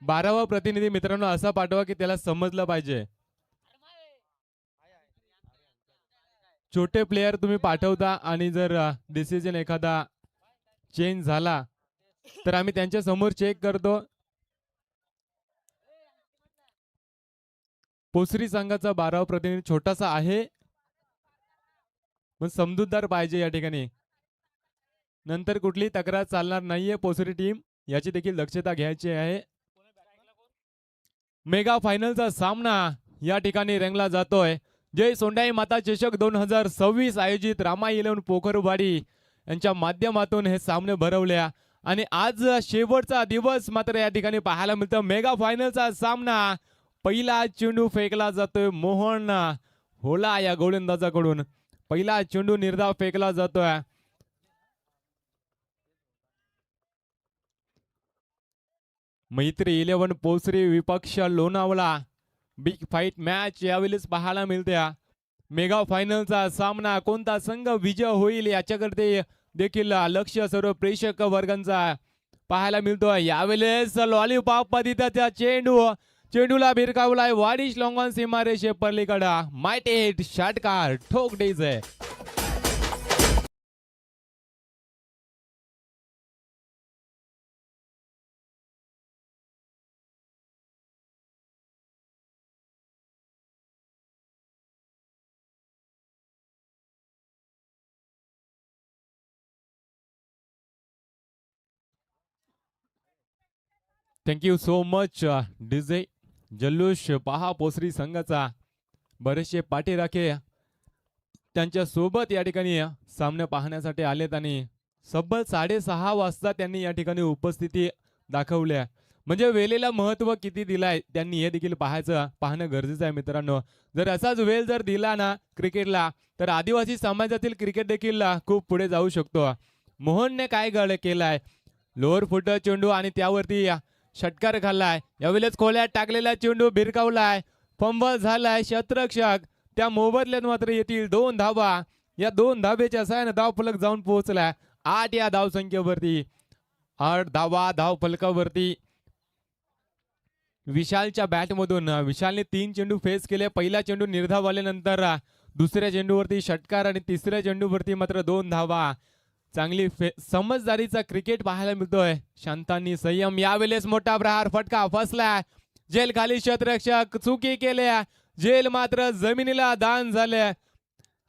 12वा प्रतिनिधी मित्रांनो असा पाठवा की त्याला समजलं पाहिजे. छोटे प्लेयर तुम्ही पाठवता आणि जर डिसिजन एखादा चेंज झाला तर आम्ही त्यांच्या समोर चेक करतो. पोसरी संघाचा 12वा प्रतिनिधी छोटासा आहे पण समजूतदार पाहिजे या ठिकाणी. नंतर कुठली तक्रार चालणार नाहीये. पोसरी टीम याची देखील दक्षता घ्यायची आहे. मेगा फायनलचा सामना या ठिकाणी रंगला जातोय. जय सोंडाई माता चषक 2026 आयोजित रामा 11 पोखरवाडी यांच्या माध्यमातून हे सामने भरवल्या आणि आज शेवटचा दिवस मात्र या ठिकाणी पाहायला मिळतं. मेगा फायनलचा सामना. पहिला चेंडू फेकला जातोय मोहन होला या गोलंदाजाकडून. पहिला चेंडू निर्धाव फेकला जातोय. मैत्री 11 पोसरी विपक्ष लोणावळा. बिग फाईट मॅच यावेळेस पाहायला मिळते. मेगा फायनलचा सामना कोणता संघ विजय होईल याच्याकडे देखील लक्ष सर्व प्रेक्षक वर्गांचा पाहायला मिळतो. यावेळेस लॉलीपॉप पद्धतीचा चेंडूला भिरकावलाय वाडिश लॉंगॉन सीमारेषे पलीकडा. मायटेड षटकार ठोक द्यायचंय. Thank you so much DJ. जल्लोष पहा पोसरी संघाचा. बरेचसे पाठीराखे त्यांच्या सोबत या ठिकाणी सामने पाहण्यासाठी आलेत आणि सब्बल 6:30 वाजता त्यांनी या ठिकाणी उपस्थिती दाखवल्या. म्हणजे वेळेला महत्व किती दिलाय त्यांनी हे देखील पाहणं गरजेचं आहे मित्रांनो. जर असाच वेळ जर दिला ना क्रिकेटला तर आदिवासी समाजातील क्रिकेट देखील खूप पुढे जाऊ शकतो. मोहनने काय केलाय, लोअर फुट चेंडू आणि त्यावरती षटकार खाल्लाय. यावेळेस खोल्यात टाकलेला चेंडू भिरकावलाय. फंबल झालाय. क्षेत्ररक्षक त्या मोबदल्यात मात्र येतील 2 धावा. या 2 धावेच्या साहाय्याने धाव फलक जाऊन पोहोचलाय 8 या धाव संख्येवरती. 8 धावा धाव फलकावरती. विशालच्या बॅटमधून विशालने 3 चेंडू फेस केले. पहिला चेंडू निर्धाव आल्यानंतर दुसऱ्या चेंडूवरती षटकार आणि तिसऱ्या चेंडूवरती मात्र 2 धावा. चांगली समजदारीचा क्रिकेट पाहायला मिळतोय. शांतांनी संयम. यावेळेस मोठा प्रहार फटका फसला. जेल खाली क्षेत्ररक्षक चुकी केल्या. जेल मात्र जमिनीला दान झाले.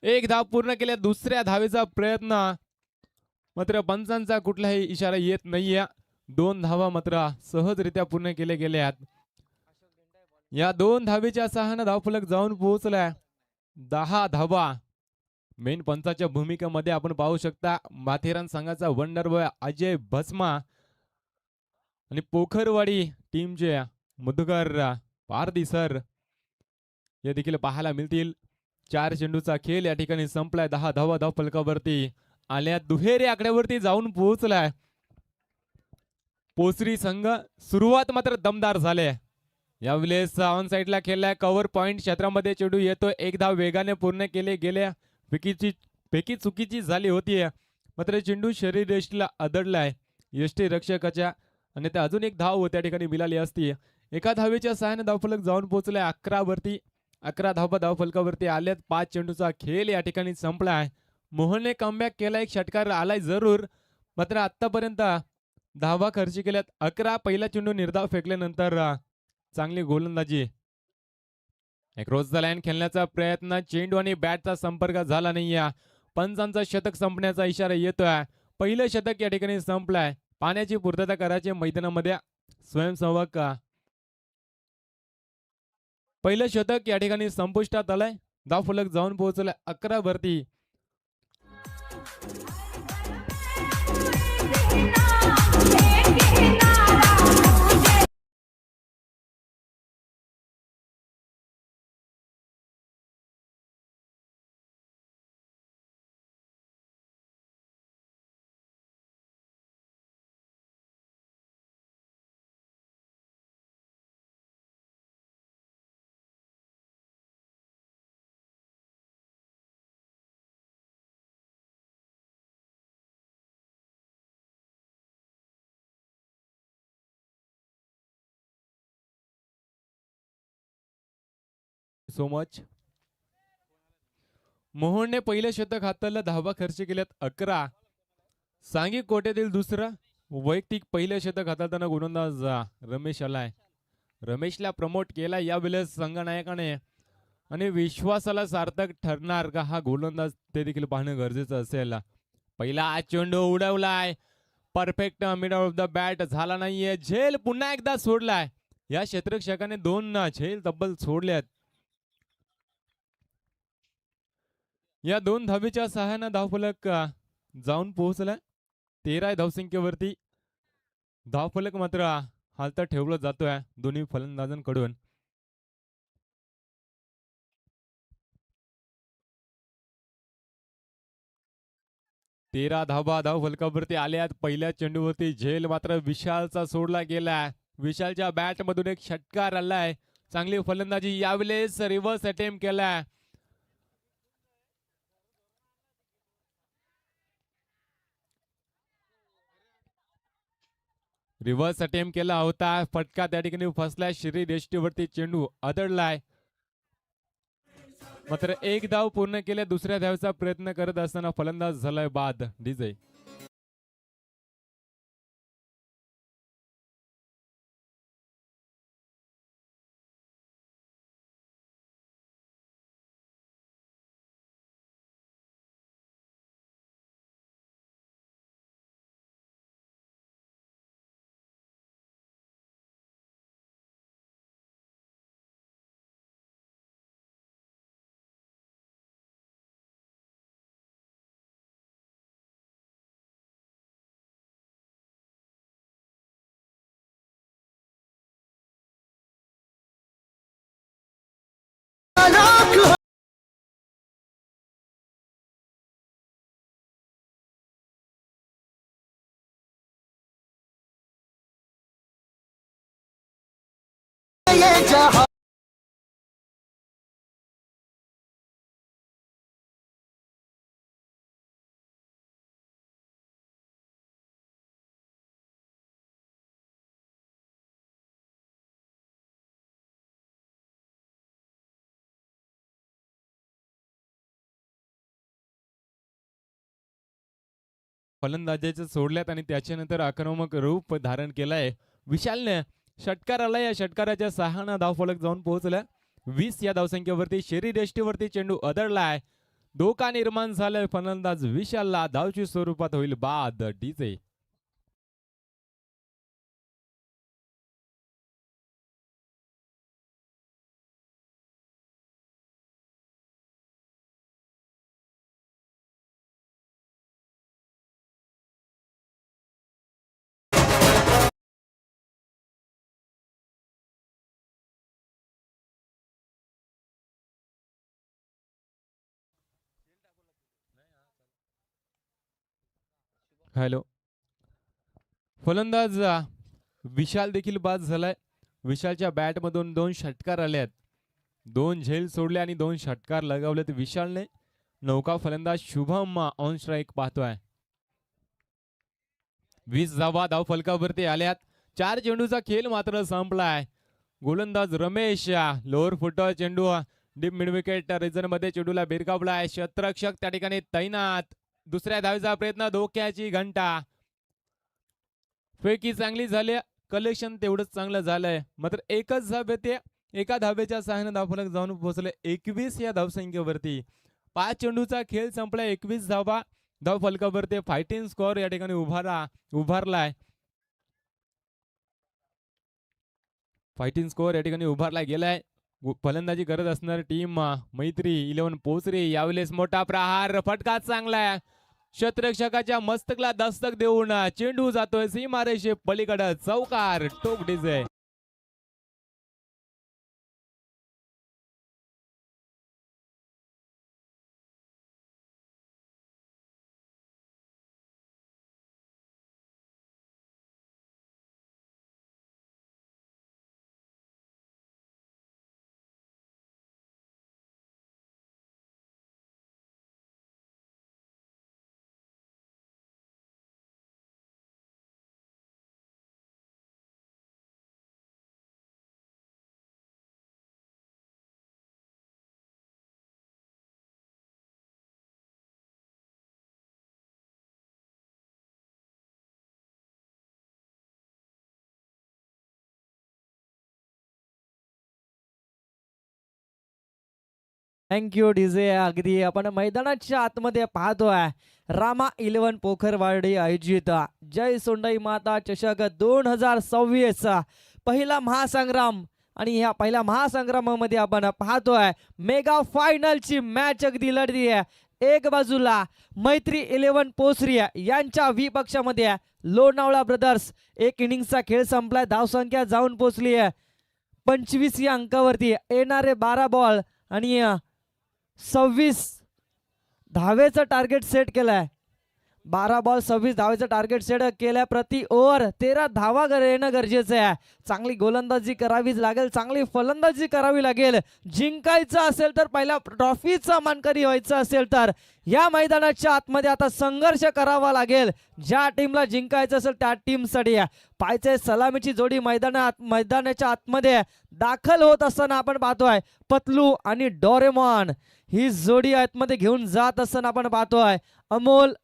1 धाव पूर्ण केल्या. दुसऱ्या धावेचा प्रयत्न मात्र पंचांचा कुठलाही इशारा येत नाहीये. 2 धावा मात्र सहजरित्या पूर्ण केले गेल्यात. या 2 धावेच्या सहाय्याने धावफलक जाऊन पोहोचलाय 10 धावा. मेन पंचाच्या भूमिकेमध्ये आपण पाहू शकता माथेरान संघाचा वंडर बॉय अजय भस्मा आणि पोखरवाडी टीमचे मधुकर पारदी सर हे देखील पाहायला मिळतील. 4 चेंडूचा खेळ या ठिकाणी संपलाय. 10 धावा धाव फलकावरती आल्या. दुहेरी आकड्यावरती जाऊन पोहोचलाय पोसरी संघ. सुरुवात मात्र दमदार झाले. यावेळेस ऑन साइडला खेळलाय. कव्हर पॉइंट क्षेत्रामध्ये चेंडू येतो. 1 धाव वेगाने पूर्ण केले गेल्या. फेकी चुकीची झाली होती मात्र चेंडू शरीर यष्टीला आदळलाय यष्टी रक्षकाच्या आणि त्या अजून 1 धाव त्या ठिकाणी मिळाली असती. एका धावेच्या सहाय्याने धावफलक जाऊन पोहोचलाय 11 वरती. 11 धावा धावफलकावरती आल्यात. 5 चेंडूचा खेळ या ठिकाणी संपलाय. मोहनने कमबॅक केला. 1 षटकार आलाय जरूर मात्र आतापर्यंत धावा खर्च केल्यात 11. पहिला चेंडू निर्धाव फेकल्यानंतर चांगली गोलंदाजी. एक रोजचा लाईन खेळण्याचा प्रयत्न. चेंडू आणि बॅटचा संपर्क झाला नाहीये. पंचांचा शतक संपण्याचा इशारा येतोय. पहिलं शतक या ठिकाणी संपलाय. पाण्याची पूर्तता करायची मैदानामध्ये. स्वयंसेवक पहिलं शतक या ठिकाणी संपुष्टात आलंय. धावफलक जाऊन पोहोचलाय 11 वरती. So much. मोहनने पहिलं शतक हाताला धावा खर्च केल्यात 11. सांघिक कोट्यातील दुसरा वैयक्तिक पहिलं शतक हाताळताना गोलंदाज रमेश आलाय. रमेशला प्रमोट केला यावेळेस संघनायकाने आणि विश्वासाला सार्थक ठरणार का हा गोलंदाज ते देखील पाहणं गरजेचं असेल. पहिला चेंडू उडवलाय. Perfect middle of the bat झाला नाहीये. झेल पुन्हा एकदा सोडलाय. या क्षेत्ररक्षकाने 2 झेल तब्बल सोडल्यात. या 2 धावेच्या सहाय्यानं धावफलक जाऊन पोहोचलाय 13 धावसंख्येवरती. धावफलक मात्र हालता ठेवलं जातोय दोन्ही फलंदाजांकडून. 13 धावा धावफलकावरती आल्यात. पहिल्या चेंडूवरती झेल मात्र विशालचा सोडला गेलाय. विशालच्या बॅट मधून एक षटकार आलाय. चांगली फलंदाजी यावेळेस रिव्हर्स अटेम्प्ट केलाय. रिव्हर्स अटेम्प्ट केला होता. फटका त्या ठिकाणी फसलाय. शरीर यष्टीवरती चेंडू आदळलाय. मात्र एक धाव पूर्ण केल्या. दुसऱ्या धावेचा प्रयत्न करत असताना फलंदाज झालाय बाद. डीजे फलंदाजाचं सोडल्यात आणि त्याच्यानंतर आक्रमक रूप धारण केलंय विशालने. षटकार आला. या षटकाराच्या सहाय्यानं धावफलक जाऊन पोहोचला 20 या धावसंख्येवरती. शरीर यष्टीवरती चेंडू आदळलाय. धोका निर्माण झालाय. फलंदाज विशालला धावची स्वरूपात होईल बाद. DJ hello. फलंदाज विशाल देखील बाद झालाय. विशालच्या बॅट मधून 2 षटकार आलेत. 2 झेल सोडले आणि 2 षटकार लगावलेत विशालने. नौका फलंदाज शुभम ऑन स्ट्राईक पाहतोय. 20 धावा धावफलकावरती आल्यात. 4 चेंडूचा खेळ मात्र संपलाय. गोलंदाज रमेश लोअर फुटबॉल चेंडू डीप मिड विकेट रिजन मध्ये चेंडूला भिरकावलाय. क्षेत्ररक्षक त्या ठिकाणी तैनात. दुसऱ्या धावेचा प्रयत्न. धोक्याची घंटा. फेकी चांगली झाली. कलेक्शन तेवढंच चांगलं झालंय. मात्र एकच धाव येते. एका धावेच्या सहाय्याने धावफलक जाऊन पोहोचले 21 या धावसंख्येवरती. 5 चेंडूचा खेळ संपला. 21 धावा धावफलकावरती. फायटिंग स्कोअर या ठिकाणी उभारलाय. फायटिंग स्कोअर या ठिकाणी उभारला गेलाय. फलंदाजी करत असणारी टीम मैत्री 11 पोचरी. यावेळेस मोठा प्रहार. फटका चांगला आहे. क्षेत्ररक्षकाच्या मस्तकला दस्तक देऊन चेंडू जातोय सीमारेषे पलीकडे. चौकार. टोक डीजे. Thank you DJ. अगदी आपण मैदानाच्या आतमध्ये पाहतोय रामा 11 पोखरवाडी आयोजित जय सोंडाई माता चषक 2026 पहिला महासंग्राम. आणि ह्या पहिल्या महासंग्रामामध्ये आपण पाहतोय मेगा फायनलची मॅच अगदी लढती आहे. एक बाजूला मैत्री 11 पोसरी यांच्या विपक्षामध्ये लोणावळा ब्रदर्स. एक इनिंगचा खेळ संपलाय, धावसंख्या जाऊन पोहोचली आहे 25 या अंकावरती. येणारे 12 बॉल आणि 26 धावेचं टार्गेट सेट केलंय. 12 बॉल 26 धावेचं टार्गेट सेट केलंय. प्रति ओव्हर 13 धावा येणं गरजेचं आहे. चांगली गोलंदाजी करावीच लागेल, चांगली फलंदाजी करावी लागेल. जिंकायचं असेल तर पहिला ट्रॉफीचा मानकरी व्हायचं असेल तर या मैदानाच्या आतमध्ये आता संघर्ष करावा लागेल. ज्या टीमला जिंकायचं असेल त्या टीमसाठी पायचे सलामीची जोडी मैदानाच्या आतमध्ये दाखल होत असताना आपण पाहतोय पतलू आणि डोरेमॉन ही जोडी आतमध्ये घेऊन जात असताना आपण पाहतोय अमोल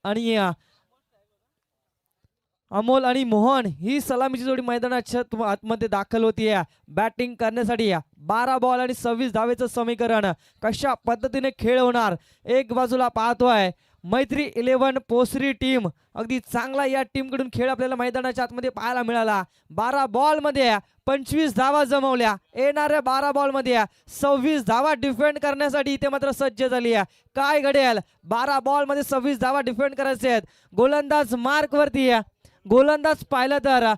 आणि मोहन ही सलामीची जोडी मैदानाच्या आतमध्ये दाखल होतीये बॅटिंग करण्यासाठी. 12 बॉल आणि 26 धावेचं समीकरण कशा पद्धतीने खेळ होणार. एक बाजूला पाहतोय मैत्री 11 पोसरी टीम. अगदी चांगला या टीम कडून खेळ आपल्याला मैदानाच्या आतमध्ये पाहायला मिळाला. 12 बॉल मध्ये 25 धावा जमवल्या. येणाऱ्या 12 बॉल मध्ये 26 धावा डिफेंड करण्यासाठी इथे मात्र सज्ज झाली आहे. काय घडेल? 12 बॉल मध्ये 26 धावा डिफेंड करायचे आहेत. गोलंदाज मार्क वरती आहे. गोलंदाज पाहिलं तर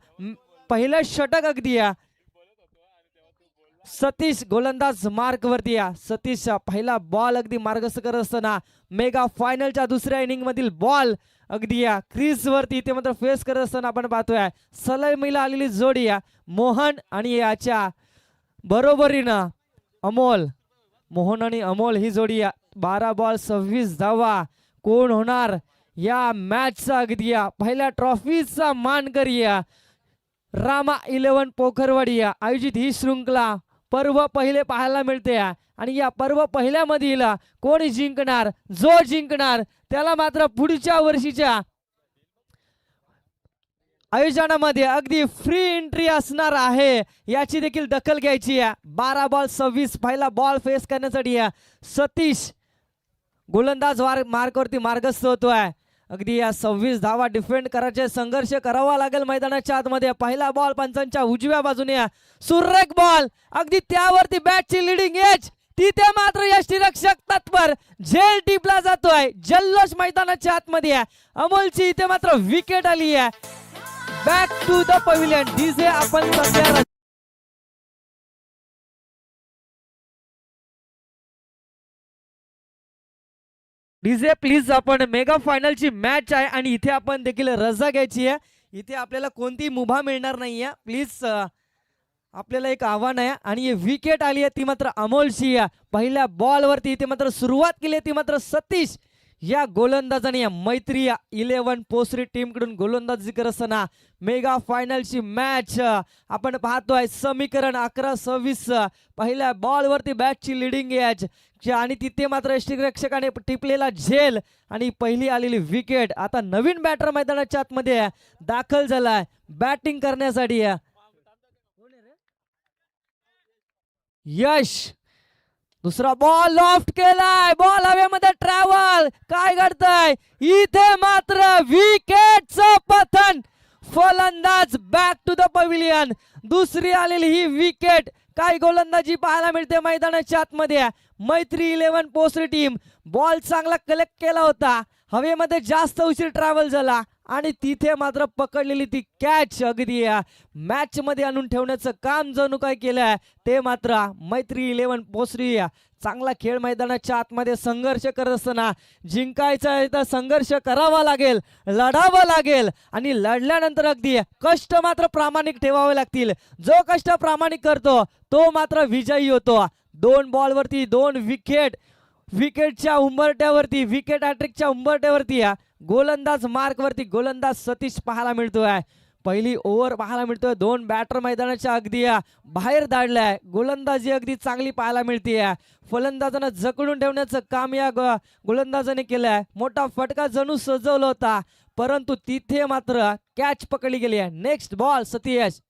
पहिलं षटक अगदी सतीश गोलंदाज मार्क वरती. सतीश पहिला बॉल अगदी मार्गस्थ करत असताना मेगा फायनलच्या दुसऱ्या इनिंग मधील बॉल अगदी क्रीज वरती ते मात्र फेस करत असताना आपण पाहतोय सलामीला आलेली जोडी मोहन आणि याच्या बरोबरीनं अमोल. मोहन आणि अमोल ही जोडी 12 बॉल 26 धावा. कोण होणार या मॅचचा अगदी पहिल्या ट्रॉफीचा मानकरी? रामा 11 पोखरवाडी आयोजित ही शृंखला पर्व पहिले पाहायला मिळते. आणि या पर्व पहिल्यामधील कोणी जिंकणार? जो जिंकणार त्याला मात्र पुढच्या वर्षीच्या आयोजनामध्ये अगदी फ्री एंट्री असणार आहे. याची देखील दखल घ्यायची आहे. 12 बॉल 26 पहिला बॉल फेस करण्यासाठी सतीश गोलंदाज मार्कवरती मार्गस्थ होतोय. अगदी या 26 धावा डिफेंड करायचे, संघर्ष करावा लागेल मैदानाच्या आतमध्ये. पहिला बॉल पंचांच्या उजव्या बाजूने सुरेख बॉल. अगदी त्यावरती बॅटची लिडिंग एज. तिथे मात्र यष्टीरक्षक तत्पर झेल टिपला जातोय. जल्लोष मैदानाच्या आतमध्ये अमोलची इथे मात्र विकेट आली आहे. Back to the pavilion. DJ आपण सध्या डीजे प्लीज. आपण मेगा फायनलची मॅच आहे आणि इथे आपण देखील रजा घ्यायची आहे. इथे आपल्याला कोणती मुभा मिळणार नाहीये प्लीज. आपल्याला एक आव्हान आहे आणि विकेट आली आहे ती मात्र अमोलची. पहिल्या बॉल वरती इथे मात्र सुरुवात केली ती मात्र सतीश या गोलंदाजाने. मैत्री 11 पोसरी टीम कडून गोलंदाजी करत असताना मेगा फायनलची मॅच आपण पाहतोय. समीकरण 11-26. पहिल्या बॉल वरती बॅटची लिडिंग एज आणि तिथे मात्र यष्टीरक्षकाने टिपलेला झेल आणि पहिली आलेली विकेट. आता नवीन बॅटर मैदानाच्या आतमध्ये दाखल झालाय बॅटिंग करण्यासाठी. यश दुसरा बॉल लॉफ्ट केलाय. बॉल हवेमध्ये ट्रॅव्हल. काय घडतंय इथे? मात्र विकेटचं पतन. फलंदाज बॅक टू द पवेलियन. दुसरी आलेली ही विकेट. काय गोलंदाजी पाहायला मिळते मैदानाच्या आतमध्ये. मैत्री 11 पोसरी टीम बॉल चांगला कलेक्ट केला होता. हवेमध्ये जास्त उशीर ट्रॅव्हल झाला आणि तिथे मात्र पकडलेली ती कॅच अगदी मॅच मध्ये आणून ठेवण्याचं काम जणू काय केलंय ते मात्र मैत्री 11 पोसरी. चांगला खेळ मैदानाच्या आतमध्ये संघर्ष करत असताना जिंकायचा आहे तर संघर्ष करावा लागेल, लढावं लागेल आणि लढल्यानंतर अगदी कष्ट मात्र प्रामाणिक ठेवावे लागतील. जो कष्ट प्रामाणिक करतो तो मात्र विजयी होतो. 2 बॉल वरती 2 विकेट. विकेटच्या उंबरट्यावरती विकेट हॅट्रिकच्या उंबरट्यावरती गोलंदाज मार्क वरती गोलंदाज सतीश पाहायला मिळतोय. पहिली ओव्हर पाहायला मिळतोय. 2 बॅटर मैदानाच्या अगदी बाहेर धाडलाय. गोलंदाजी अगदी चांगली पाहायला मिळते. फलंदाजांना जकडून ठेवण्याचं काम या गोलंदाजाने केलंय. मोठा फटका जणू सजवला होता परंतु तिथे मात्र कॅच पकडली गेली आहे. नेक्स्ट बॉल सतीश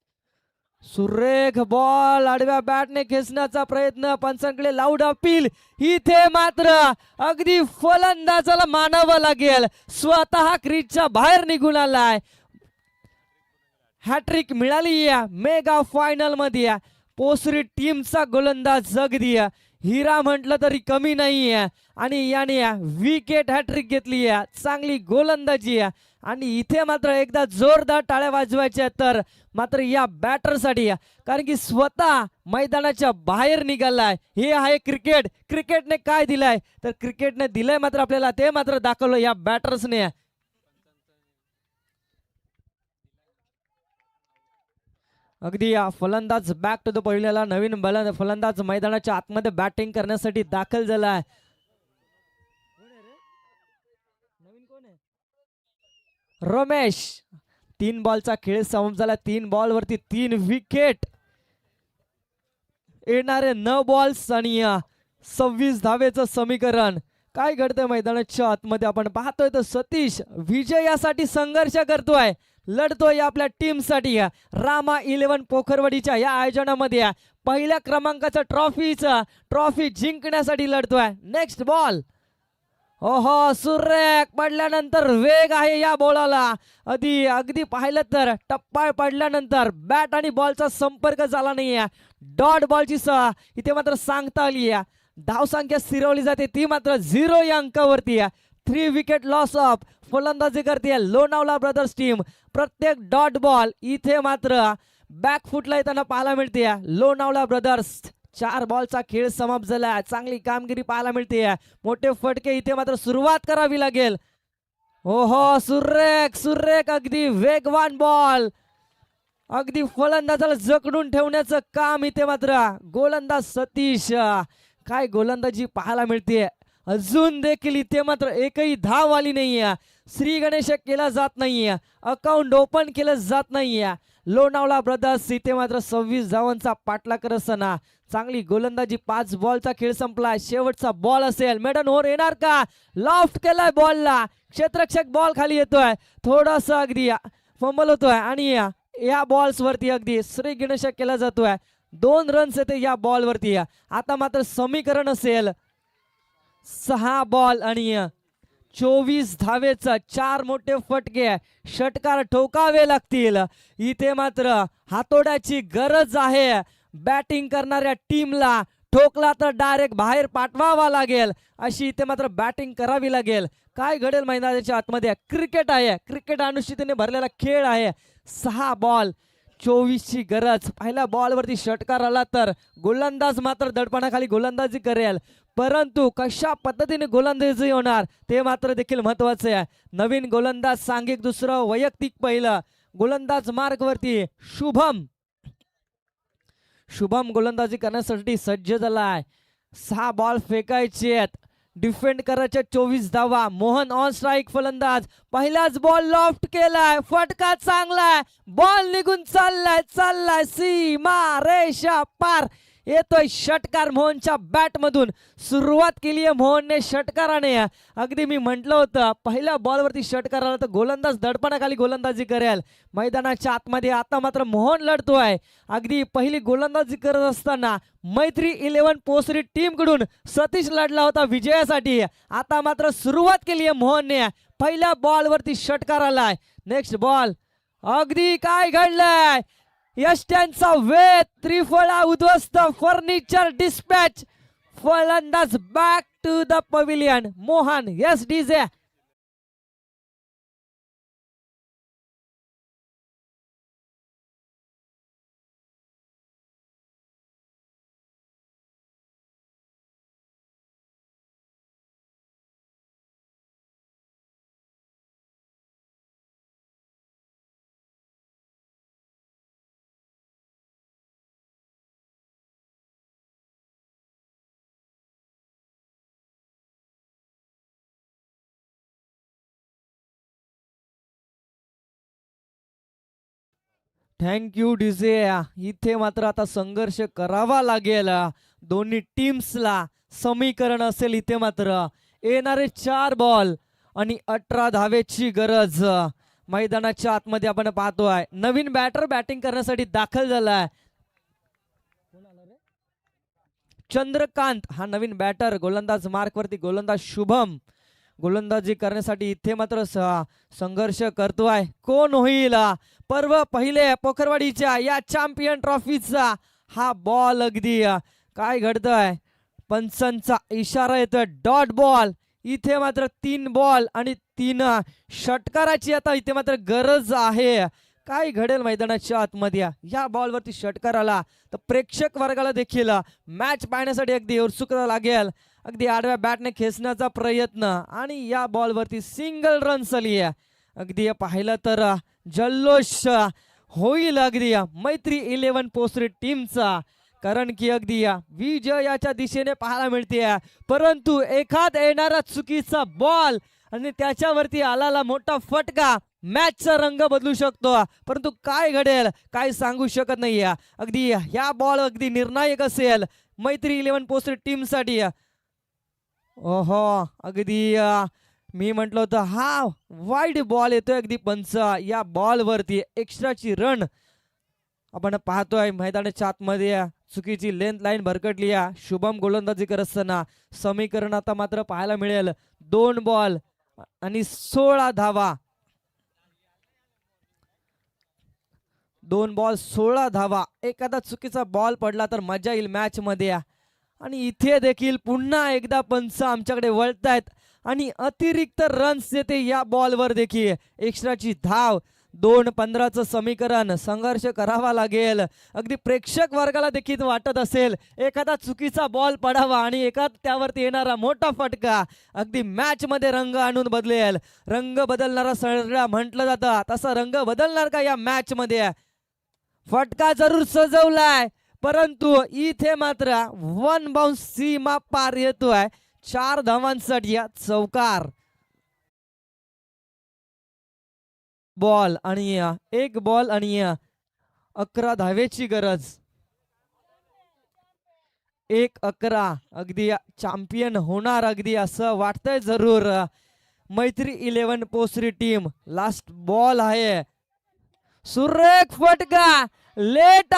सुरेख बॉल आडव्या बॅटने खेचण्याचा प्रयत्न, पंचांकडे लाऊड अपील. इथे मात्र अगदी फलंदाजाला मानावं लागेल, स्वतः क्रीजच्या बाहेर निघून आलाय. हॅट्रिक मिळाली या मेगा फायनल मध्ये. पोसरी टीमचा गोलंदाज अगदी हिरा म्हटलं तरी कमी नाहीये आणि याने विकेट हॅट्रिक घेतली आहे. चांगली गोलंदाजी आहे आणि इथे मात्र एकदा जोरदार टाळ्या वाजवायच्या तर मात्र या बॅटरसाठी, कारण की स्वतः मैदानाच्या बाहेर निघालाय. हे आहे क्रिकेट. क्रिकेटने काय दिलाय तर क्रिकेटने दिलंय मात्र आपल्याला ते मात्र दाखवलं या बॅटर्सने. अगदी फलंदाज बॅक टू द पहिल्याला. नवीन फलंदाज मैदानाच्या आतमध्ये बॅटिंग करण्यासाठी दाखल झालाय. रमेश. 3 बॉलचा खेळ समाप्त झाला. 3 बॉल वरती 3 विकेट. येणारे 9 बॉल्स आणि 26 धावेचं समीकरण. काय घडतंय मैदानाच्या आतमध्ये आपण पाहतोय तर सतीश विजयासाठी संघर्ष करतोय, लढतोय आपल्या टीम साठी. रामा 11 पोखरवाडीच्या या आयोजनामध्ये पहिल्या क्रमांकाचा ट्रॉफी जिंकण्यासाठी लढतोय. Next ball. ओहो, सुरेख पडल्यानंतर वेग आहे या बॉलाला. अगदी पाहिलं तर टप्पा पडल्यानंतर बॅट आणि बॉलचा संपर्क झाला नाहीये. डॉट बॉलची इथे मात्र सांगता आली आहे. धावसंख्या स्थिरवली जाते ती मात्र 0 या अंकावरती. 3 विकेट लॉस ऑफ फलंदाजी करते लोणावळा ब्रदर्स टीम. प्रत्येक डॉट बॉल इथे मात्र बॅकफुटला येताना पाहायला मिळते. लोणावळा ब्रदर्स 4 बॉलचा खेळ समाप्त झाला. चांगली कामगिरी पाहायला मिळते. मोठे फटके इथे मात्र सुरुवात करावी लागेल. ओहो, सुरेख अगदी वेगवान बॉल. अगदी फलंदाजाला जकडून ठेवण्याचं काम इथे मात्र गोलंदाज सतीश. काय गोलंदाजी पाहायला मिळते. अजून देखील इथे मात्र एकही धाव आली नाहीये. श्री गणेश केला जात नाहीये. अकाउंट ओपन केलं जात नाहीये. लोणावळा ब्रदर्स इथे मात्र 26 धावांचा पाठलाग करत असताना चांगली गोलंदाजी. 5 बॉलचा खेळ संपला. शेवटचा बॉल असेल. मेडन ओव्हर येणार का. लॉफ्ट केलाय बॉलला. क्षेत्ररक्षक बॉल खाली येतोय. थोडासा अगदी फंबल होतोय आणि या बॉल्स वरती अगदी श्री गणेश केला जातोय. 2 रन्स येते या बॉल वरती. आता मात्र समीकरण असेल 6 बॉल आणि 24 धावेचा. 4 मोठे फटके षटकार ठोकावे लागतील. इथे मात्र हातोड्याची गरज आहे बॅटिंग करणाऱ्या टीमला. ठोकला तर डायरेक्ट बाहेर पाठवावा लागेल, अशी इथे मात्र बॅटिंग करावी लागेल. काय घडेल मैदानाच्या आतमध्ये. क्रिकेट आहे. क्रिकेट अनुष्ठितीने भरलेला खेळ आहे. 6 बॉल 24 ची गरज. पहिल्या बॉल वरती षटकार आला तर गोलंदाज मात्र दडपणाखाली गोलंदाजी करेल, परंतु कशा पद्धतीने गोलंदाजी होणार ते मात्र देखील महत्वाचे आहे. नवीन गोलंदाज सांघिक दुसरं, वैयक्तिक पहिलं. गोलंदाज मार्ग वरती शुभम गोलंदाजी करण्यासाठी सज्ज झालाय. 6 बॉल फेकायचे आहेत. डिफेंड करायचे 24 धावा. मोहन ऑन स्ट्राईक फलंदाज. पहिलाच बॉल लॉफ्ट केलाय. फटका चांगलाय. बॉल निघून चाललाय सीमा रेषा पार. येतोय षटकार मोहनच्या बॅट मधून. सुरुवात केली आहे मोहनने षटकाराने. अगदी मी म्हटलं होतं पहिल्या बॉलवरती षटकार आला तर गोलंदाज दडपणाखाली गोलंदाजी करेल. मैदानाच्या आतमध्ये आता मात्र मोहन लढतोय. अगदी पहिली गोलंदाजी करत असताना मैत्री 11 पोसरी टीम कडून सतीश लढला होता विजयासाठी. आता मात्र सुरुवात केली आहे मोहनने. पहिल्या बॉलवरती षटकार आलाय. Next ball. अगदी काय घडलंय. यष्ट्यांचा वेध. त्रिफळा उद्ध्वस्त. Furniture dispatch. फलंदाज back to the pavilion. Mohan. Yes DJ. Thank you DJ. इथे मात्र आता संघर्ष करावा लागेल दोन्ही टीम्सला. समीकरण असेल इथे मात्र येणारे 4 बॉल आणि 18 धावेची गरज. मैदानाच्या आतमध्ये आपण पाहतोय नवीन बॅटर बॅटिंग करण्यासाठी दाखल झालाय. चंद्रकांत हा नवीन बॅटर, गोलंदाज मार्क वरती गोलंदाज शुभम गोलंदाजी करण्यासाठी इथे मात्र संघर्ष करतोय. कोण होईल पर्व पहिले पोखरवाडीच्या या चॅम्पियन ट्रॉफीचा हा बॉल? अगदी काय घडतंय, पंचांचा इशारा येतोय डॉट बॉल. इथे मात्र 3 बॉल आणि 3 षटकाराची आता इथे मात्र गरज आहे. काय घडेल मैदानाच्या आतमध्ये? या बॉलवरती षटकार आला तर प्रेक्षक वर्गाला देखील मॅच पाहण्यासाठी अगदी उत्सुकता लागेल. अगदी आडव्या बॅटने खेचण्याचा प्रयत्न आणि या बॉलवरती सिंगल रन आली. अगदी पाहिलं तर जल्लोष होईल अगदी मैत्री 11 पोसरी टीमचा, कारण की अगदी विजयाच्या दिशेने पाहायला मिळते. परंतु एखाद येणारा चुकीचा बॉल आणि त्याच्यावरती आलेला मोठा फटका मॅचचा रंग बदलू शकतो. परंतु काय घडेल काय सांगू शकत नाही. अगदी ह्या बॉल अगदी निर्णायक असेल मैत्री 11 पोसरी टीम साठी. ओहो, अगदी मी म्हटलं होतं हा वाईड बॉल येतोय अगदी पंच. या बॉल वरती एक्स्ट्राची रन आपण पाहतोय मैदानाच्या आतमध्ये. चुकीची लेंथ लाईन भरकटली. शुभम गोलंदाजी करत असताना समीकरण आता मात्र पाहायला मिळेल 2 बॉल आणि 16 धावा. 2 बॉल 16 धावा. एखादा चुकीचा बॉल पडला तर मजा येईल मॅच मध्ये. आणि इथे देखील पुन्हा एकदा पंच आमच्याकडे वळतायत आणि अतिरिक्त रन्स येते या बॉलवर देखील. एक्स्ट्राची धाव 2-15चं समीकरण संघर्ष करावा लागेल. अगदी प्रेक्षक वर्गाला देखील वाटत असेल एखादा चुकीचा बॉल पडावा आणि एखादा त्यावरती येणारा मोठा फटका अगदी मॅच मध्ये रंग आणून बदलेल. रंग बदलणारा सगळा म्हटलं जातं, तसा रंग बदलणार का या मॅच मध्ये? फटका जरूर सजवलाय, परंतु इथे मात्र 1 बाउन्स सीमा पार येतोय. 4 धावांसाठी चौकार. बॉल आणि 1 बॉल आणि 11 धावेची गरज. 1-11 अगदी चॅम्पियन होणार अगदी असं वाटतंय जरूर मैत्री 11 पोसरी टीम. लास्ट बॉल आहे, सुरेख फटका लेट